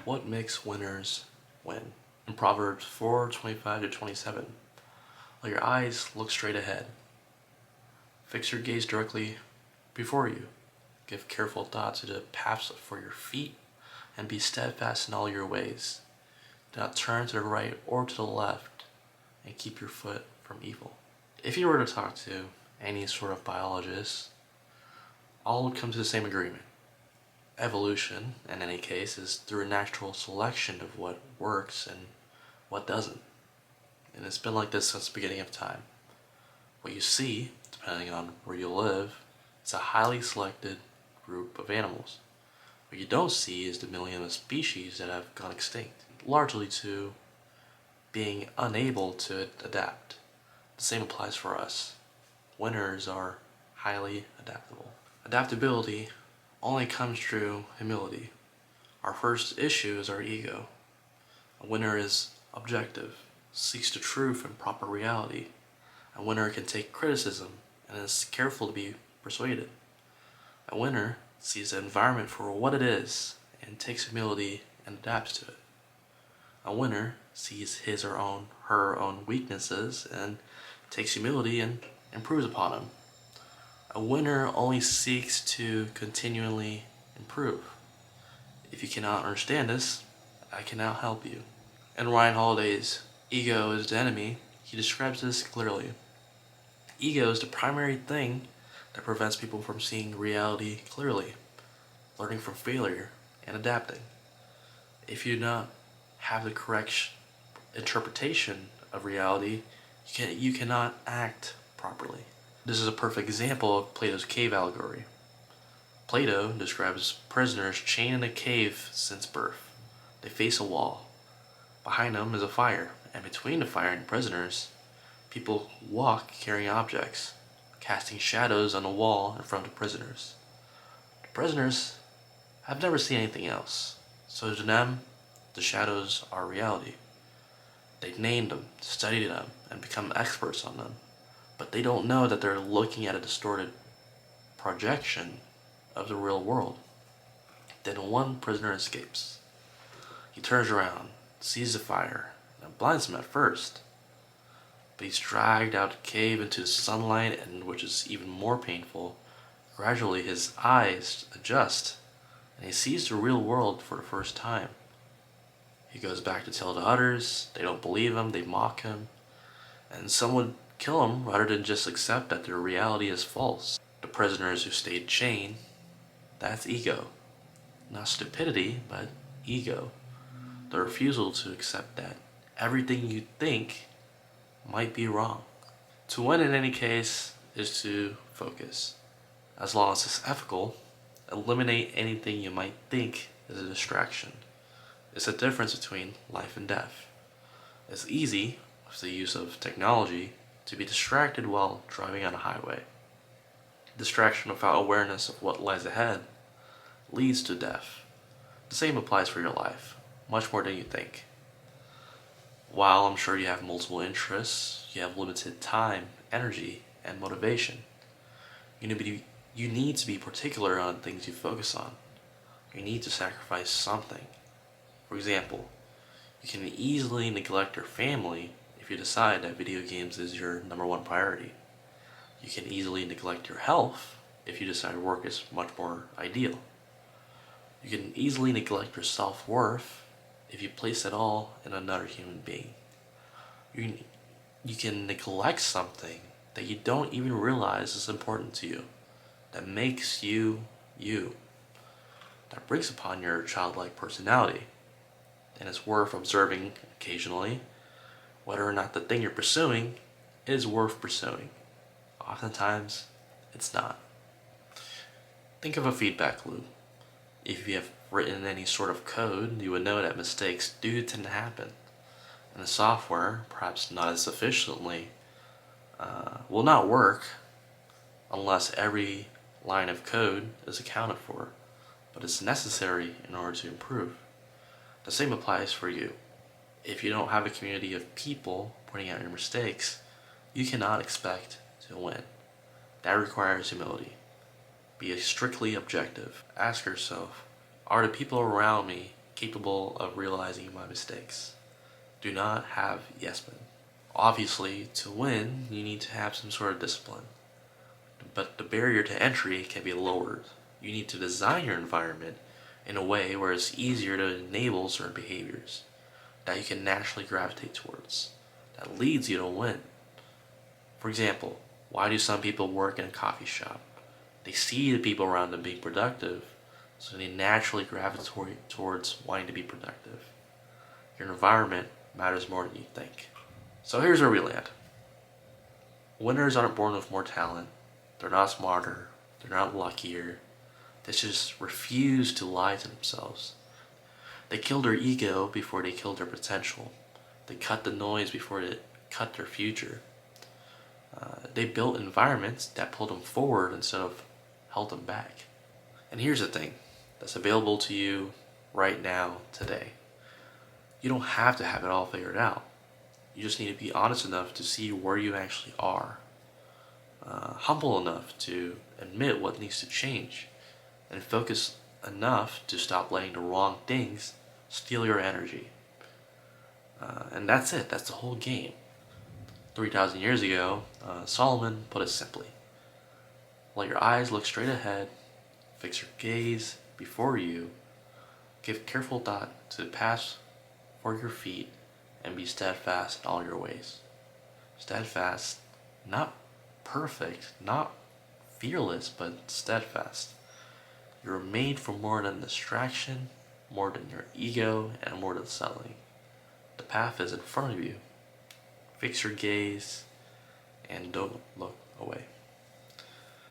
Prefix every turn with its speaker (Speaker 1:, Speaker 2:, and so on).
Speaker 1: What makes winners win? In Proverbs 4:25-27, let your eyes look straight ahead. Fix your gaze directly before you. Give careful thought to the paths for your feet, and be steadfast in all your ways. Do not turn to the right or to the left, and keep your foot from evil. If you were to talk to any sort of biologist, all would come to the same agreement. Evolution, in any case, is through a natural selection of what works and what doesn't. And it's been like this since the beginning of time. What you see, depending on where you live, is a highly selected group of animals. What you don't see is the millions of species that have gone extinct, largely to being unable to adapt. The same applies for us. Winners are highly adaptable. Adaptability only comes through humility. Our first issue is our ego. A winner is objective, seeks the truth and proper reality. A winner can take criticism and is careful to be persuaded. A winner sees the environment for what it is and takes humility and adapts to it. A winner sees his or her own weaknesses and takes humility and improves upon them. A winner only seeks to continually improve. If you cannot understand this, I cannot help you. In Ryan Holiday's Ego is the Enemy, he describes this clearly. Ego is the primary thing that prevents people from seeing reality clearly, learning from failure, and adapting. If you do not have the correct interpretation of reality, you cannot act properly. This is a perfect example of Plato's cave allegory. Plato describes prisoners chained in a cave since birth. They face a wall. Behind them is a fire, and between the fire and the prisoners, people walk carrying objects, casting shadows on the wall in front of the prisoners. The prisoners have never seen anything else, so to them, the shadows are reality. They've named them, studied them, and become experts on them, but they don't know that they're looking at a distorted projection of the real world. Then one prisoner escapes. He turns around, sees the fire, and it blinds him at first. But he's dragged out the cave into the sunlight, and which is even more painful, gradually his eyes adjust, and he sees the real world for the first time. He goes back to tell the others, they don't believe him, they mock him, and some would kill him rather than just accept that their reality is false. The prisoners who stayed chained, that's ego. Not stupidity, but ego. The refusal to accept that everything you think might be wrong. To win in any case is to focus. As long as it's ethical, eliminate anything you might think is a distraction. It's the difference between life and death. It's easy, with the use of technology, to be distracted while driving on a highway. Distraction without awareness of what lies ahead leads to death. The same applies for your life, much more than you think. While I'm sure you have multiple interests, you have limited time, energy, and motivation. You need to be particular on things you focus on. You need to sacrifice something. For example, you can easily neglect your family if you decide that video games is your number one priority. You can easily neglect your health if you decide work is much more ideal. You can easily neglect your self-worth if you place it all in another human being. You can neglect something that you don't even realize is important to you, that makes you you, that brings upon your childlike personality. And it's worth observing occasionally whether or not the thing you're pursuing is worth pursuing. Oftentimes, it's not. Think of a feedback loop. If you have written any sort of code, you would know that mistakes do tend to happen. And the software, perhaps not as efficiently, will not work unless every line of code is accounted for, but it's necessary in order to improve. The same applies for you. If you don't have a community of people pointing out your mistakes, you cannot expect to win. That requires humility. Be strictly objective. Ask yourself, are the people around me capable of realizing my mistakes. Do not have yes men. Obviously, to win, you need to have some sort of discipline. But the barrier to entry can be lowered. You need to design your environment in a way where it's easier to enable certain behaviors that you can naturally gravitate towards, that leads you to win. For example, why do some people work in a coffee shop? They see the people around them being productive, so they naturally gravitate towards wanting to be productive. Your environment matters more than you think. So here's where we land. Winners aren't born with more talent. They're not smarter. They're not luckier. They just refuse to lie to themselves. They killed their ego before they killed their potential. They cut the noise before they cut their future. They built environments that pulled them forward instead of held them back. And here's the thing that's available to you right now, today. You don't have to have it all figured out. You just need to be honest enough to see where you actually are. Humble enough to admit what needs to change. And focus enough to stop letting the wrong things steal your energy. And that's it. That's the whole game. 3,000 years ago, Solomon put it simply. Let your eyes look straight ahead. Fix your gaze before you. Give careful thought to the path for your feet. And be steadfast in all your ways. Steadfast, not perfect, not fearless, but steadfast. You're made for more than distraction, more than your ego, and more than settling. The path is in front of you. Fix your gaze and don't look away.